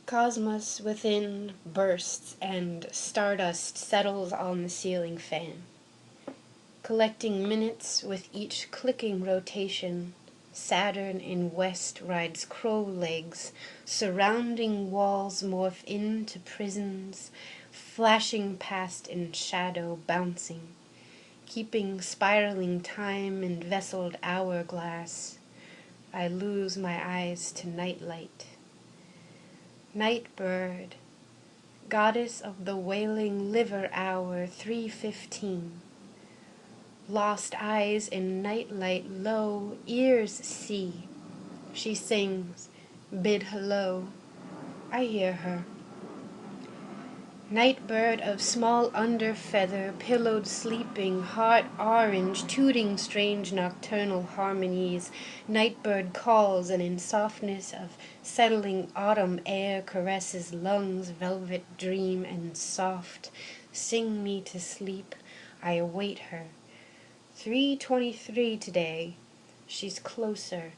Cosmos within bursts and stardust settles on the ceiling fan. Collecting minutes with each clicking rotation, Saturn in west rides crow legs, surrounding walls morph into prisons, flashing past in shadow, bouncing, keeping spiraling time in vesseled hourglass. I lose my eyes to nightlight. Nightbird, goddess of the wailing liver hour 3:15. Lost eyes in nightlight low, ears see. She sings, bid hello. I hear her. Nightbird of small underfeather, pillowed sleeping, heart orange, tooting strange nocturnal harmonies. Nightbird calls, and in softness of settling autumn air caresses lungs, velvet dream and soft. Sing me to sleep, I await her. 3:23 today. She's closer.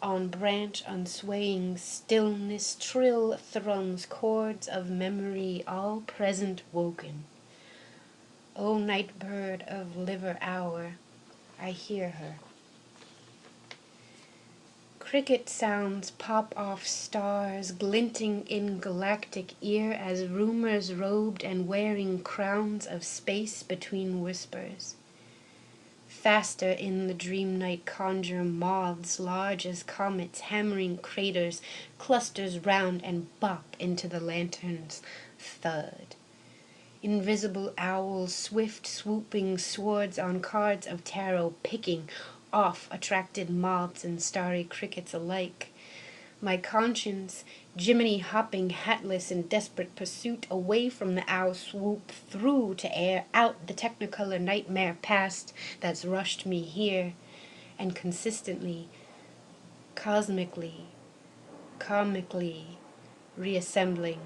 On branch unswaying stillness trill thrums chords of memory all present woken. O nightbird of liver hour, I hear her. Cricket sounds pop off stars glinting in galactic ear as rumors robed and wearing crowns of space between whispers. Faster in the dream night conjure moths large as comets hammering craters, clusters round and bop into the lantern's thud. Invisible owls, swift swooping swords on cards of tarot, picking off attracted moths and starry crickets alike. My conscience, Jiminy hopping hatless in desperate pursuit, away from the owl swoop, through to air out the technicolor nightmare past that's rushed me here, and consistently, cosmically, comically, reassembling.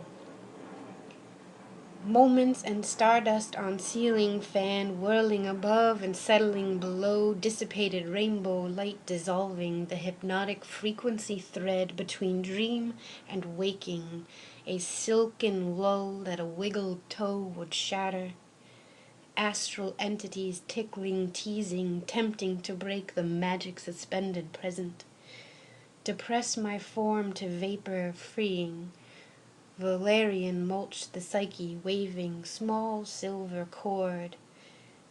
Moments and stardust on ceiling fan, whirling above and settling below, dissipated rainbow light dissolving, the hypnotic frequency thread between dream and waking, a silken lull that a wiggled toe would shatter. Astral entities tickling, teasing, tempting to break the magic suspended present. Depress my form to vapor, freeing. Valerian mulched the psyche, waving small silver cord.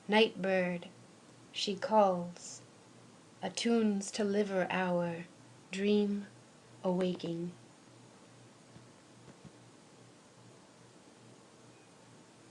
Nightbird, she calls, attunes to liver hour, dream awaking.